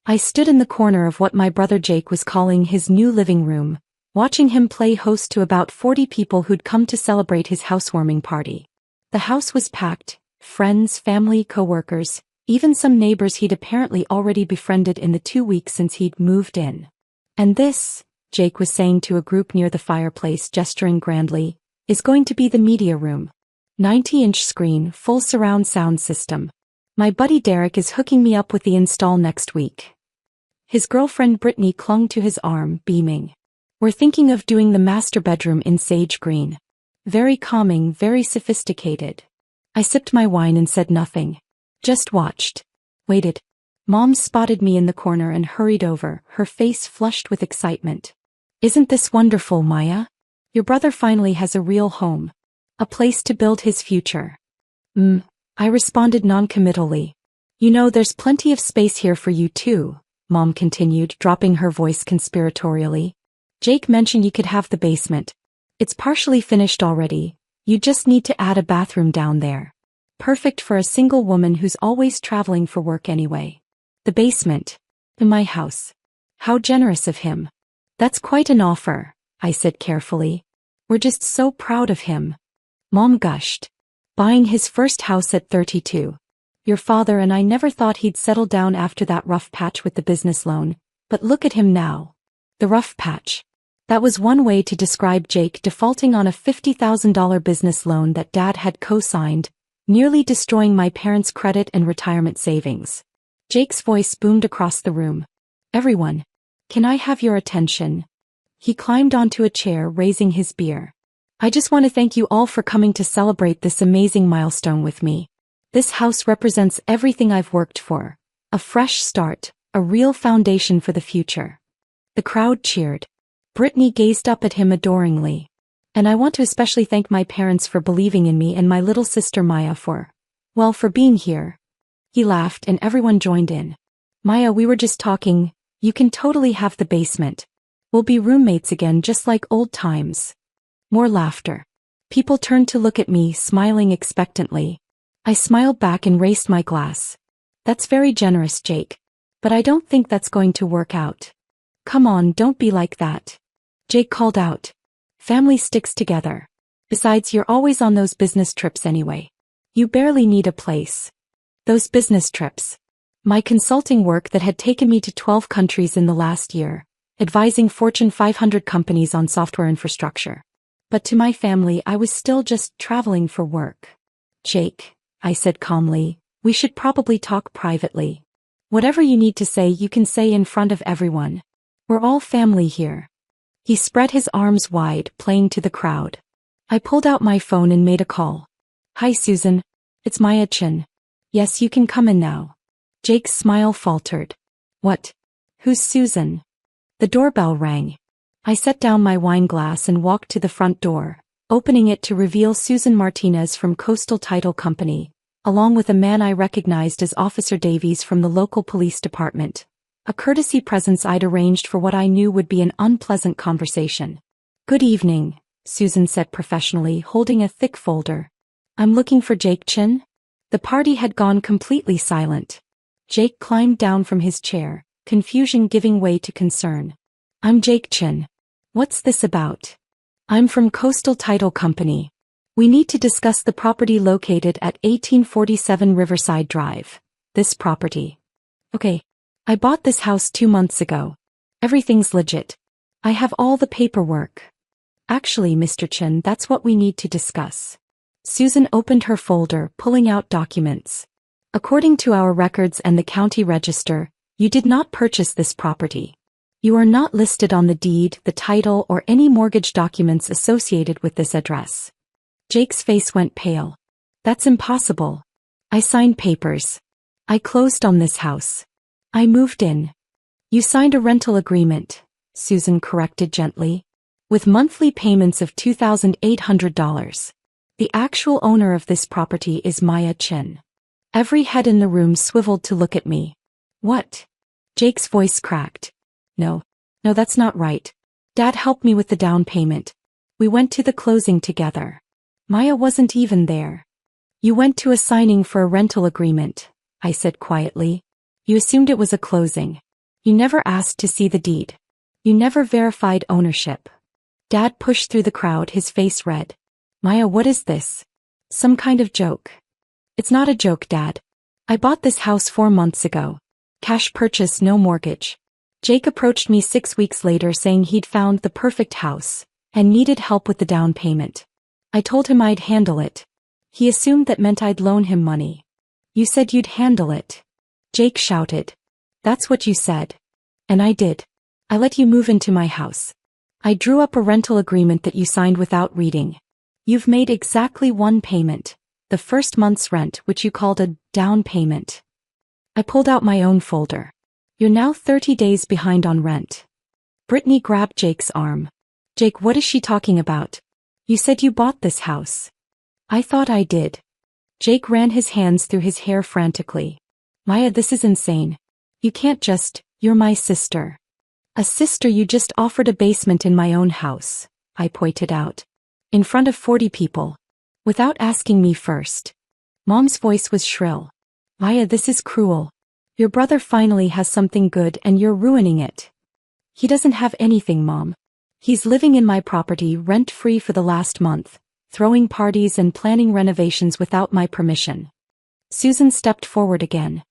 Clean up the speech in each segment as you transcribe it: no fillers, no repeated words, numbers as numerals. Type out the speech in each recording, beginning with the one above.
I stood in the corner of what my brother Jake was calling his new living room, watching him play host to about 40 people who'd come to celebrate his housewarming party. The house was packed, friends, family, co-workers, even some neighbors he'd apparently already befriended in the 2 weeks since he'd moved in. And this, Jake was saying to a group near the fireplace, gesturing grandly, is going to be the media room. 90-inch screen, full surround sound system. My buddy Derek is hooking me up with the install next week. His girlfriend Brittany clung to his arm, beaming. We're thinking of doing the master bedroom in sage green. Very calming, very sophisticated. I sipped my wine and said nothing. Just watched. Waited. Mom spotted me in the corner and hurried over, her face flushed with excitement. Isn't this wonderful, Maya? Your brother finally has a real home. A place to build his future. I responded non-committally. You know, there's plenty of space here for you too, Mom continued, dropping her voice conspiratorially. Jake mentioned you could have the basement. It's partially finished already. You just need to add a bathroom down there. Perfect for a single woman who's always traveling for work anyway. The basement. In my house. How generous of him. That's quite an offer, I said carefully. We're just so proud of him. Mom gushed. Buying his first house at 32. Your father and I never thought he'd settle down after that rough patch with the business loan, but look at him now. The rough patch. That was one way to describe Jake defaulting on a $50,000 business loan that Dad had co-signed, nearly destroying my parents' credit and retirement savings. Jake's voice boomed across the room. Everyone. Can I have your attention? He climbed onto a chair, raising his beer. I just want to thank you all for coming to celebrate this amazing milestone with me. This house represents everything I've worked for. A fresh start, a real foundation for the future. The crowd cheered. Brittany gazed up at him adoringly. And I want to especially thank my parents for believing in me and my little sister Maya for being here. He laughed and everyone joined in. Maya, we were just talking. You can totally have the basement. We'll be roommates again just like old times. More laughter. People turned to look at me, smiling expectantly. I smiled back and raised my glass. That's very generous, Jake. But I don't think that's going to work out. Come on, don't be like that. Jake called out. Family sticks together. Besides, you're always on those business trips anyway. You barely need a place. Those business trips. My consulting work that had taken me to 12 countries in the last year, advising Fortune 500 companies on software infrastructure. But to my family, I was still just traveling for work. Jake, I said calmly, we should probably talk privately. Whatever you need to say, you can say in front of everyone. We're all family here. He spread his arms wide, playing to the crowd. I pulled out my phone and made a call. Hi Susan. It's Maya Chin. Yes, you can come in now. Jake's smile faltered. What? Who's Susan? The doorbell rang. I set down my wine glass and walked to the front door, opening it to reveal Susan Martinez from Coastal Title Company, along with a man I recognized as Officer Davies from the local police department. A courtesy presence I'd arranged for what I knew would be an unpleasant conversation. Good evening, Susan said professionally, holding a thick folder. I'm looking for Jake Chin? The party had gone completely silent. Jake climbed down from his chair, confusion giving way to concern. I'm Jake Chin. What's this about? I'm from Coastal Title Company. We need to discuss the property located at 1847 Riverside Drive. This property. Okay. I bought this house 2 months ago. Everything's legit. I have all the paperwork. Actually, Mr. Chin, that's what we need to discuss. Susan opened her folder, pulling out documents. According to our records and the county register, you did not purchase this property. You are not listed on the deed, the title, or any mortgage documents associated with this address. Jake's face went pale. That's impossible. I signed papers. I closed on this house. I moved in. You signed a rental agreement, Susan corrected gently, with monthly payments of $2,800. The actual owner of this property is Maya Chin. Every head in the room swiveled to look at me. What? Jake's voice cracked. No, that's not right. Dad helped me with the down payment. We went to the closing together. Maya wasn't even there. You went to a signing for a rental agreement, I said quietly. You assumed it was a closing. You never asked to see the deed. You never verified ownership. Dad pushed through the crowd, his face red. Maya, what is this? Some kind of joke? It's not a joke, Dad. I bought this house 4 months ago. Cash purchase, no mortgage. Jake approached me 6 weeks later saying he'd found the perfect house and needed help with the down payment. I told him I'd handle it. He assumed that meant I'd loan him money. You said you'd handle it. Jake shouted. That's what you said. And I did. I let you move into my house. I drew up a rental agreement that you signed without reading. You've made exactly 1 payment, the first month's rent, which you called a down payment. I pulled out my own folder. You're now 30 days behind on rent. Brittany grabbed Jake's arm. Jake, what is she talking about? You said you bought this house. I thought I did. Jake ran his hands through his hair frantically. Maya, this is insane. You can't just, you're my sister. A sister? You just offered a basement in my own house, I pointed out. In front of 40 people. Without asking me first. Mom's voice was shrill. Maya, this is cruel. Your brother finally has something good and you're ruining it. He doesn't have anything, Mom. He's living in my property rent-free for the last month, throwing parties and planning renovations without my permission. Susan stepped forward again.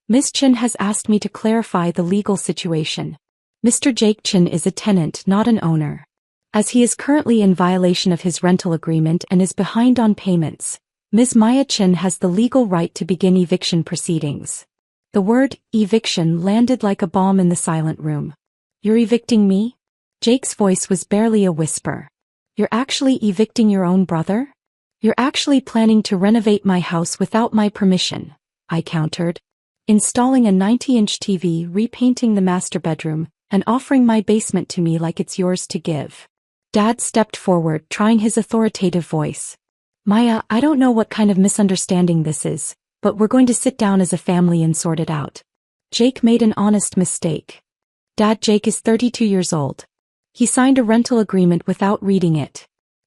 Miss Chin has asked me to clarify the legal situation. Mr. Jake Chin is a tenant, not an owner. As he is currently in violation of his rental agreement and is behind on payments, Ms. Maya Chin has the legal right to begin eviction proceedings. The word eviction landed like a bomb in the silent room. You're evicting me? Jake's voice was barely a whisper. You're actually evicting your own brother? You're actually planning to renovate my house without my permission, I countered. Installing a 90-inch TV, repainting the master bedroom, and offering my basement to me like it's yours to give. Dad stepped forward, trying his authoritative voice. Maya, I don't know what kind of misunderstanding this is, but we're going to sit down as a family and sort it out. Jake made an honest mistake. Dad, Jake is 32 years old. He signed a rental agreement without reading it.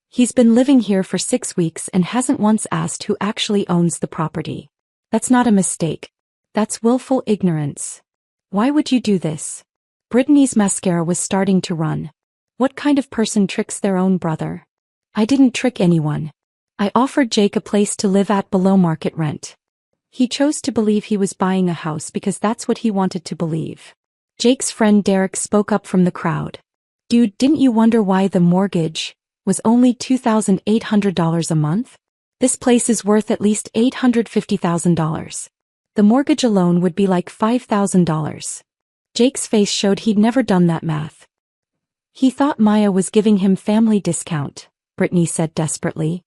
He's been living here for 6 weeks and hasn't once asked who actually owns the property. That's not a mistake. That's willful ignorance. Why would you do this? Brittany's mascara was starting to run. What kind of person tricks their own brother? I didn't trick anyone. I offered Jake a place to live at below market rent. He chose to believe he was buying a house because that's what he wanted to believe. Jake's friend Derek spoke up from the crowd. Dude, didn't you wonder why the mortgage was only $2,800 a month? This place is worth at least $850,000. The mortgage alone would be like $5,000. Jake's face showed he'd never done that math. He thought Maya was giving him family discount, Brittany said desperately.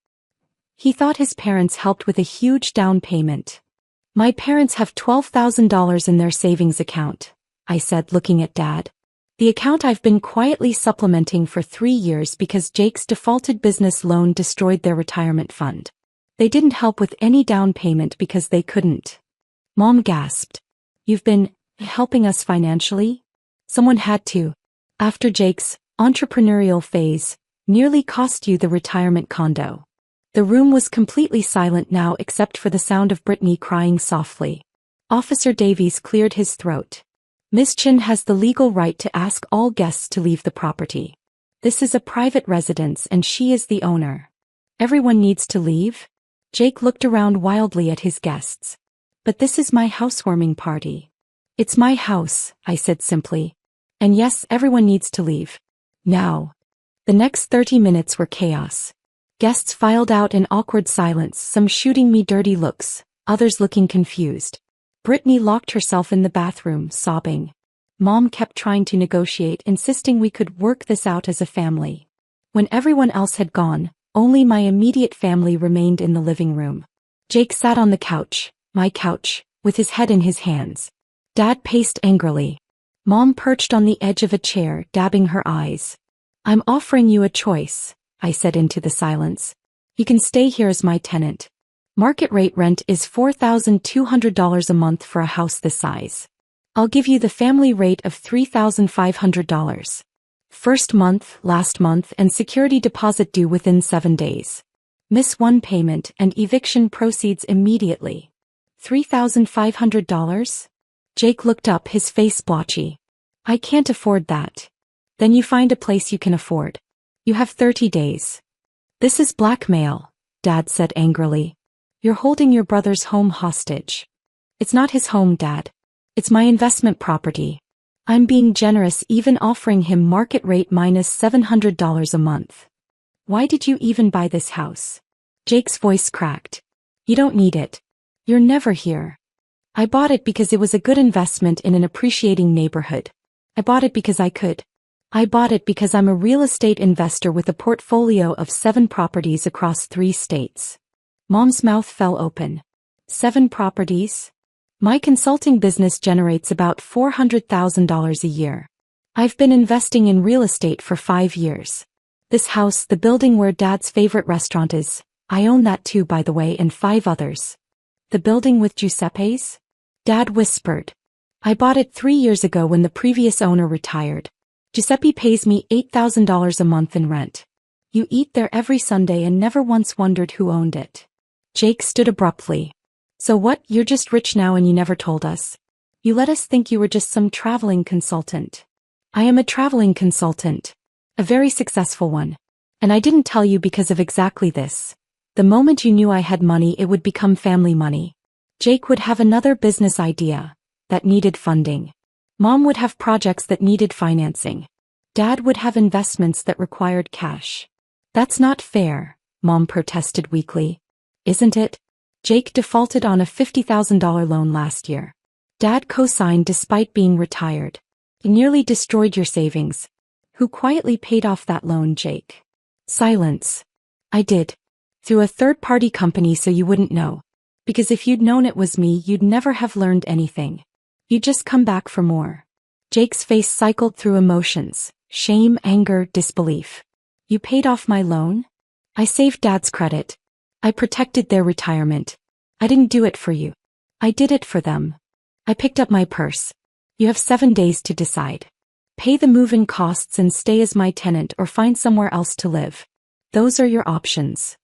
He thought his parents helped with a huge down payment. My parents have $12,000 in their savings account, I said, looking at Dad. The account I've been quietly supplementing for 3 years because Jake's defaulted business loan destroyed their retirement fund. They didn't help with any down payment because they couldn't. Mom gasped. You've been helping us financially? Someone had to. After Jake's entrepreneurial phase nearly cost you the retirement condo. The room was completely silent now except for the sound of Brittany crying softly. Officer Davies cleared his throat. Miss Chin has the legal right to ask all guests to leave the property. This is a private residence and she is the owner. Everyone needs to leave? Jake looked around wildly at his guests. But this is my housewarming party. It's my house, I said simply. And yes, everyone needs to leave. Now. The next 30 minutes were chaos. Guests filed out in awkward silence, some shooting me dirty looks, others looking confused. Brittany locked herself in the bathroom, sobbing. Mom kept trying to negotiate, insisting we could work this out as a family. When everyone else had gone, only my immediate family remained in the living room. Jake sat on the couch, my couch, with his head in his hands. Dad paced angrily. Mom perched on the edge of a chair, dabbing her eyes. I'm offering you a choice, I said into the silence. You can stay here as my tenant. Market rate rent is $4,200 a month for a house this size. I'll give you the family rate of $3,500. First month, last month, and security deposit due within 7 days. Miss one payment and eviction proceeds immediately. $3,500? Jake looked up, his face blotchy. I can't afford that. Then you find a place you can afford. You have 30 days. This is blackmail, Dad said angrily. You're holding your brother's home hostage. It's not his home, Dad. It's my investment property. I'm being generous, even offering him market rate minus $700 a month. Why did you even buy this house? Jake's voice cracked. You don't need it. You're never here. I bought it because it was a good investment in an appreciating neighborhood. I bought it because I could. I bought it because I'm a real estate investor with a portfolio of 7 properties across 3 states. Mom's mouth fell open. 7 properties? My consulting business generates about $400,000 a year. I've been investing in real estate for 5 years. This house, the building where Dad's favorite restaurant is, I own that too, by the way, and 5 others. The building with Giuseppe's? Dad whispered. I bought it 3 years ago when the previous owner retired. Giuseppe pays me $8,000 a month in rent. You eat there every Sunday and never once wondered who owned it. Jake stood abruptly. So what, you're just rich now and you never told us? You let us think you were just some traveling consultant. I am a traveling consultant. A very successful one. And I didn't tell you because of exactly this. The moment you knew I had money, it would become family money. Jake would have another business idea that needed funding. Mom would have projects that needed financing. Dad would have investments that required cash. That's not fair, Mom protested weakly. Isn't it? Jake defaulted on a $50,000 loan last year. Dad co-signed despite being retired. He nearly destroyed your savings. Who quietly paid off that loan, Jake? Silence. I did. Through a third-party company, so you wouldn't know. Because if you'd known it was me, you'd never have learned anything. You'd just come back for more. Jake's face cycled through emotions: shame, anger, disbelief. You paid off my loan? I saved Dad's credit. I protected their retirement. I didn't do it for you. I did it for them. I picked up my purse. You have 7 days to decide. Pay the move-in costs and stay as my tenant, or find somewhere else to live. Those are your options.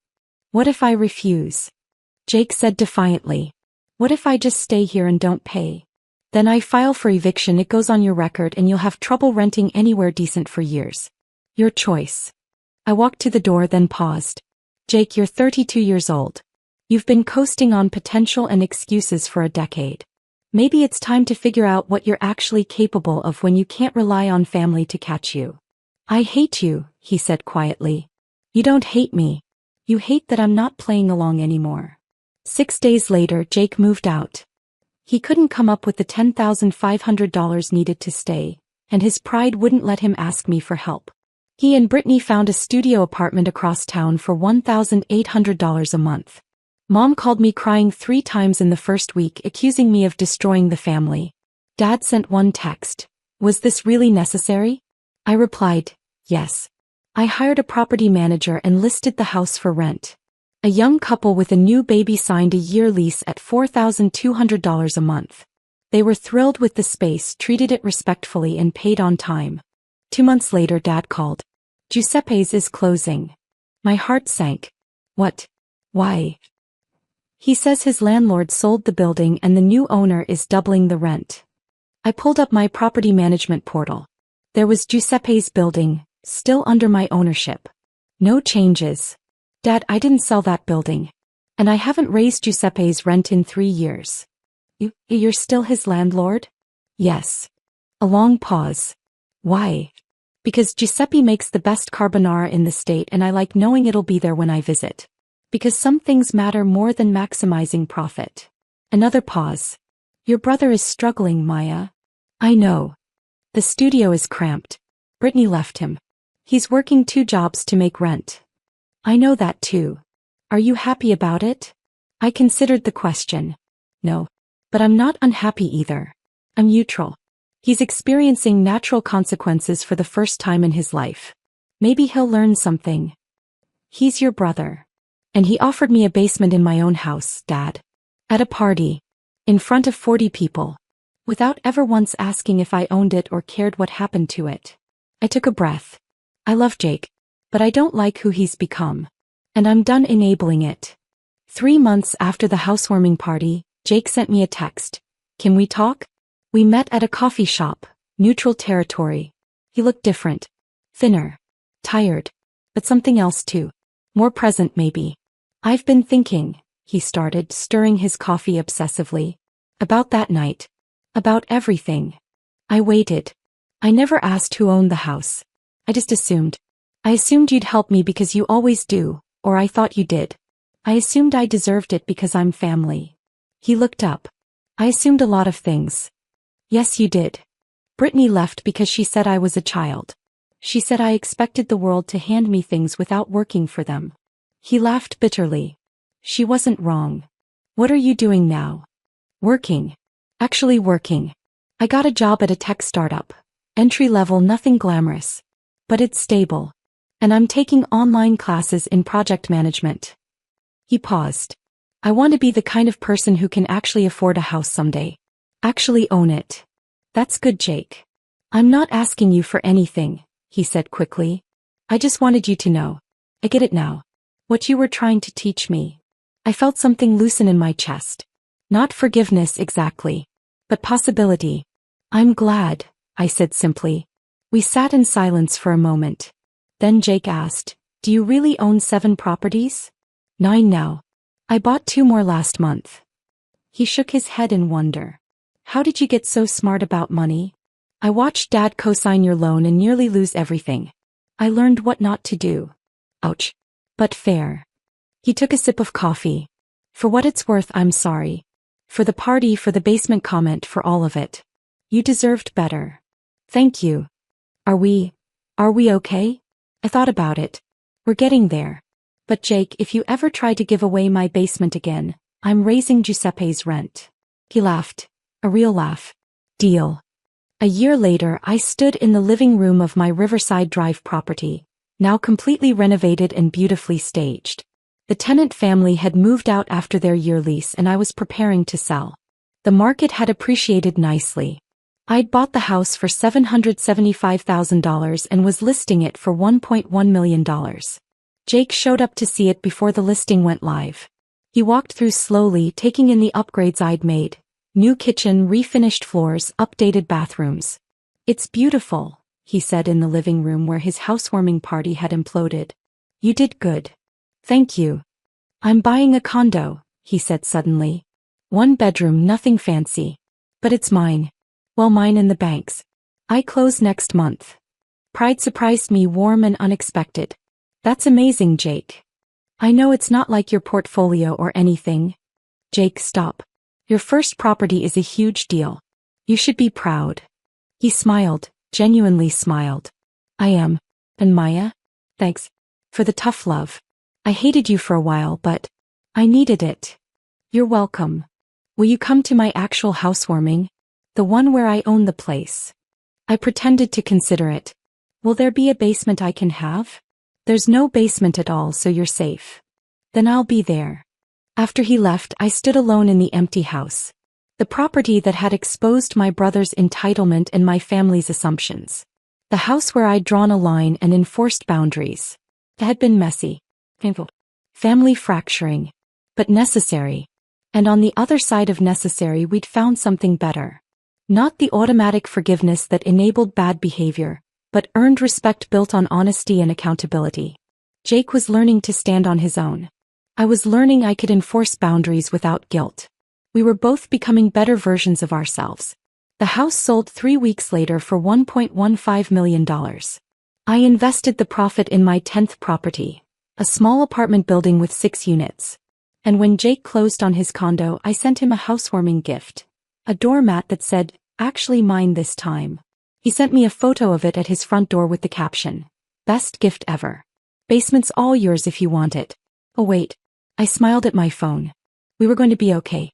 What if I refuse? Jake said defiantly. What if I just stay here and don't pay? Then I file for eviction, it goes on your record, and you'll have trouble renting anywhere decent for years. Your choice. I walked to the door, then paused. Jake, you're 32 years old. You've been coasting on potential and excuses for a decade. Maybe it's time to figure out what you're actually capable of when you can't rely on family to catch you. I hate you, he said quietly. You don't hate me. You hate that I'm not playing along anymore. 6 days later, Jake moved out. He couldn't come up with the $10,500 needed to stay, and his pride wouldn't let him ask me for help. He and Brittany found a studio apartment across town for $1,800 a month. Mom called me crying 3 times in the first week, accusing me of destroying the family. Dad sent one text. Was this really necessary? I replied, yes. I hired a property manager and listed the house for rent. A young couple with a new baby signed a year lease at $4,200 a month. They were thrilled with the space, treated it respectfully, and paid on time. 2 months later, Dad called. Giuseppe's is closing. My heart sank. What? Why? He says his landlord sold the building and the new owner is doubling the rent. I pulled up my property management portal. There was Giuseppe's building, still under my ownership. No changes. Dad, I didn't sell that building. And I haven't raised Giuseppe's rent in 3 years. You're still his landlord? Yes. A long pause. Why? Because Giuseppe makes the best carbonara in the state and I like knowing it'll be there when I visit. Because some things matter more than maximizing profit. Another pause. Your brother is struggling, Maya. I know. The studio is cramped. Brittany left him. He's working 2 jobs to make rent. I know that too. Are you happy about it? I considered the question. No. But I'm not unhappy either. I'm neutral. He's experiencing natural consequences for the first time in his life. Maybe he'll learn something. He's your brother. And he offered me a basement in my own house, Dad. At a party. In front of 40 people. Without ever once asking if I owned it or cared what happened to it. I took a breath. I love Jake. But I don't like who he's become. And I'm done enabling it. 3 months after the housewarming party, Jake sent me a text. Can we talk? We met at a coffee shop, Neutral territory. He looked different. Thinner. Tired. But something else too. More present maybe. I've been thinking, he started, stirring his coffee obsessively. About that night. About everything. I waited. I never asked who owned the house. I just assumed. I assumed you'd help me because you always do, or I thought you did. I assumed I deserved it because I'm family. He looked up. I assumed a lot of things. Yes, you did. Brittany left because she said I was a child. She said I expected the world to hand me things without working for them. He laughed bitterly. She wasn't wrong. What are you doing now? Working. Actually working. I got a job at a tech startup. Entry level, nothing glamorous. But it's stable. And I'm taking online classes in project management. He paused. I want to be the kind of person who can actually afford a house someday. Actually own it. That's good, Jake. I'm not asking you for anything, he said quickly. I just wanted you to know. I get it now. What you were trying to teach me. I felt something loosen in my chest. Not forgiveness exactly. But possibility. I'm glad, I said simply. We sat in silence for a moment. Then Jake asked, do you really own 7 properties? 9 now. I bought 2 more last month. He shook his head in wonder. How did you get so smart about money? I watched Dad co-sign your loan and nearly lose everything. I learned what not to do. Ouch. But fair. He took a sip of coffee. For what it's worth, I'm sorry. For the party, for the basement comment, for all of it. You deserved better. Thank you. Are we okay? I thought about it. We're getting there. But Jake, if you ever try to give away my basement again, I'm raising Giuseppe's rent. He laughed. A real laugh. Deal. A year later, I stood in the living room of my Riverside Drive property, now completely renovated and beautifully staged. The tenant family had moved out after their year lease and I was preparing to sell. The market had appreciated nicely. I'd bought the house for $775,000 and was listing it for $1.1 million. Jake showed up to see it before the listing went live. He walked through slowly, taking in the upgrades I'd made. New kitchen, refinished floors, updated bathrooms. It's beautiful, he said in the living room where his housewarming party had imploded. You did good. Thank you. I'm buying a condo, he said suddenly. 1 bedroom, nothing fancy. But it's mine. Well, mine and the bank's. I close next month. Pride surprised me, warm and unexpected. That's amazing, Jake. I know it's not like your portfolio or anything. Jake, stop. Your first property is a huge deal. You should be proud. He smiled, genuinely smiled. I am. And Maya? Thanks. For the tough love. I hated you for a while, but I needed it. You're welcome. Will you come to my actual housewarming? The one where I own the place. I pretended to consider it. Will there be a basement I can have? There's no basement at all, so you're safe. Then I'll be there. After he left, I stood alone in the empty house. The property that had exposed my brother's entitlement and my family's assumptions. The house where I'd drawn a line and enforced boundaries. It had been messy. Painful. Family fracturing. But necessary. And on the other side of necessary, we'd found something better. Not the automatic forgiveness that enabled bad behavior, but earned respect built on honesty and accountability. Jake was learning to stand on his own. I was learning I could enforce boundaries without guilt. We were both becoming better versions of ourselves. The house sold 3 weeks later for $1.15 million. I invested the profit in my 10th property, a small apartment building with 6 units. And when Jake closed on his condo, I sent him a housewarming gift. A doormat that said, "Actually mine this time." He sent me a photo of it at his front door with the caption, "Best gift ever. Basement's all yours if you want it." Oh wait. I smiled at my phone. We were going to be okay.